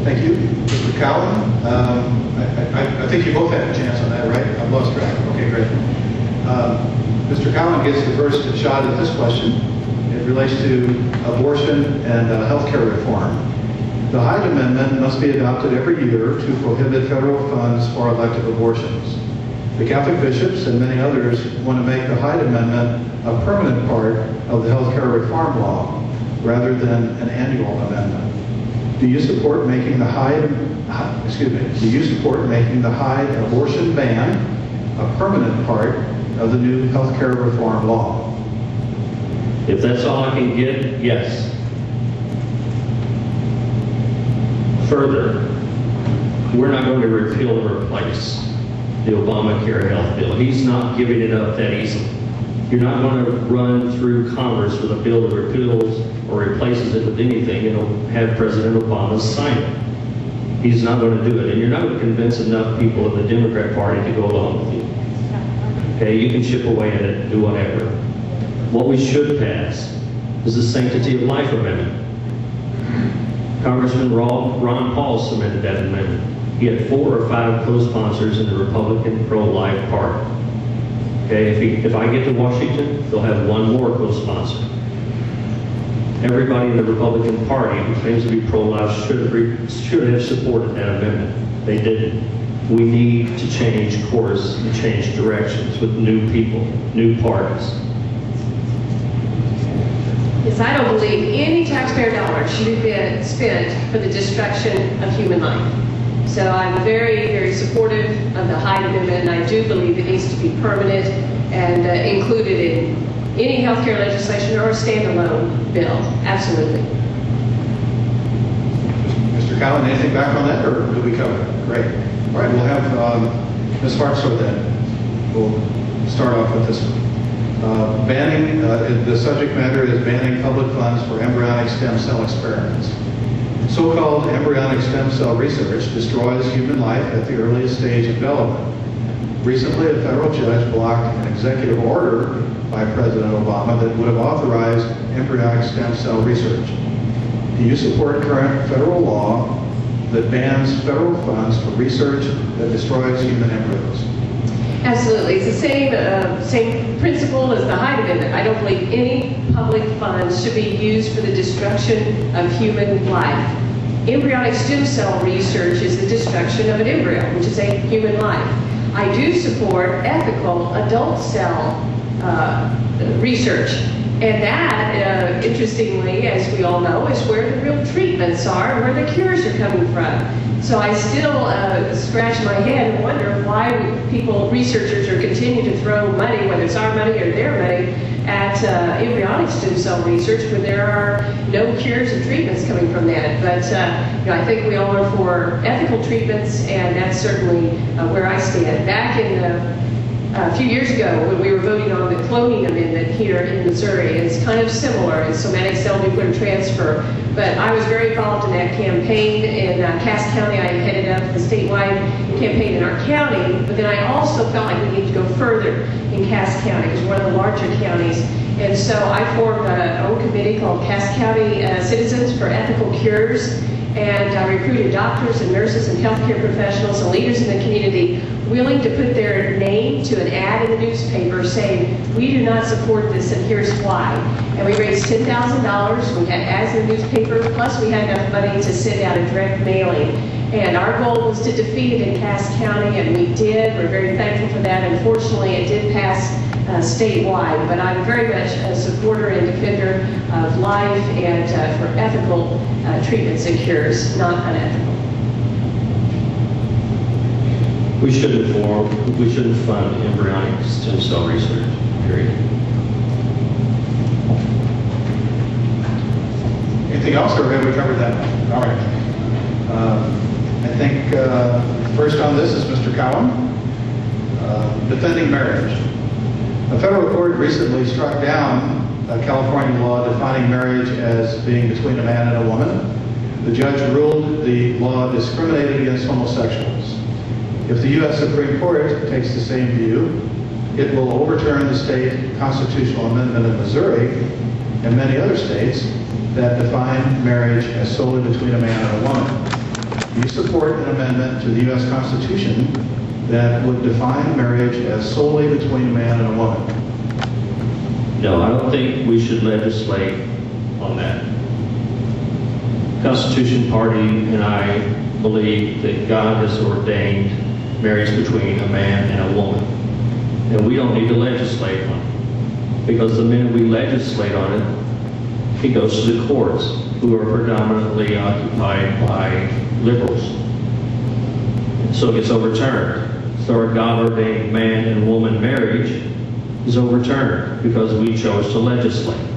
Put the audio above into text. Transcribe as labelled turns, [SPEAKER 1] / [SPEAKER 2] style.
[SPEAKER 1] Thank you. Mr. Cowan, I think you both had a chance on that, right? I've lost track. Okay, great. Mr. Cowan gets the first shot at this question. It relates to abortion and health care reform. The Hyde Amendment must be adopted every year to prohibit federal funds for elective abortions. The Catholic bishops and many others want to make the Hyde Amendment a permanent part of the health care reform law rather than an annual amendment. Do you support making the Hyde abortion ban a permanent part of the new health care reform law?
[SPEAKER 2] If that's all I can get, yes. Further, we're not going to repeal or replace the Obamacare health bill. He's not giving it up that easily. You're not going to run through Congress with a bill that repeals or replaces it with anything and have President Obama sign it. He's not going to do it. And you're not going to convince enough people in the Democrat Party to go along with you. Okay, you can chip away at it and do whatever. What we should pass is the Sanctity of Life Amendment. Congressman Ron Paul submitted that amendment. He had 4 or 5 co-sponsors in the Republican pro-life party. Okay, if I get to Washington, they'll have 1 more co-sponsor. Everybody in the Republican Party who claims to be pro-life should have supported that amendment. They didn't. We need to change course and change directions with new people, new parties.
[SPEAKER 3] Yes, I don't believe any taxpayer dollar should have been spent for the destruction of human life. So I'm very, very supportive of the Hyde Amendment, and I do believe it needs to be permanent and included in any healthcare legislation or a standalone bill. Absolutely.
[SPEAKER 1] Mr. Cowan, anything back on that, or did we cover it? Great. All right, we'll have Ms. Hartzler then. We'll start off with this one. The subject matter is banning public funds for embryonic stem cell experiments. So-called embryonic stem cell research destroys human life at the earliest stage of development. Recently, a federal judge blocked an executive order by President Obama that would have authorized embryonic stem cell research. Do you support current federal law that bans federal funds for research that destroys human embryos?
[SPEAKER 3] Absolutely. It's the same principle as the Hyde Amendment. I don't believe any public funds should be used for the destruction of human life. Embryonic stem cell research is the destruction of an embryo, which is a human life. I do support ethical adult cell research. And that, interestingly, as we all know, is where the real treatments are, where the cures are coming from. So I still scratch my head and wonder why researchers are continuing to throw money, whether it's our money or their money, at embryonic stem cell research when there are no cures and treatments coming from that. But I think we all are for ethical treatments, and that's certainly where I stand. Back in a few years ago, when we were voting on the cloning amendment here in Missouri, it's kind of similar in somatic cell nuclear transfer. But I was very involved in that campaign in Cass County. I headed up the statewide campaign in our county, but then I also felt like we needed to go further in Cass County. It was one of the larger counties. And so I formed an own committee called Cass County Citizens for Ethical Cures, and I recruited doctors and nurses and healthcare professionals and leaders in the community willing to put their name to an ad in the newspaper saying, we do not support this and here's why. And we raised $10,000, we had ads in the newspaper, plus we had enough money to send out a direct mailing. And our goal was to defeat it in Cass County, and we did. We're very thankful for that. Unfortunately, it did pass statewide, but I'm very much a supporter and defender of life and for ethical treatments and cures, not unethical.
[SPEAKER 2] We shouldn't fund embryonic stem cell research, period.
[SPEAKER 1] Anything else, or have we covered that? All right. I think first on this is Mr. Cowan, defending marriage. A federal court recently struck down a California law defining marriage as being between a man and a woman. The judge ruled the law discriminated against homosexuals. If the U.S. Supreme Court takes the same view, it will overturn the state constitutional amendment in Missouri and many other states that define marriage as solely between a man and a woman. do you support an amendment to the U.S. Constitution that would define marriage as solely between a man and a woman?
[SPEAKER 2] No, I don't think we should legislate on that. Constitution Party and I believe that God has ordained marriage between a man and a woman. And we don't need to legislate on it. Because the minute we legislate on it, it goes to the courts, who are predominantly occupied by liberals. So it gets overturned. So our God-ordained man and woman marriage is overturned because we chose to legislate.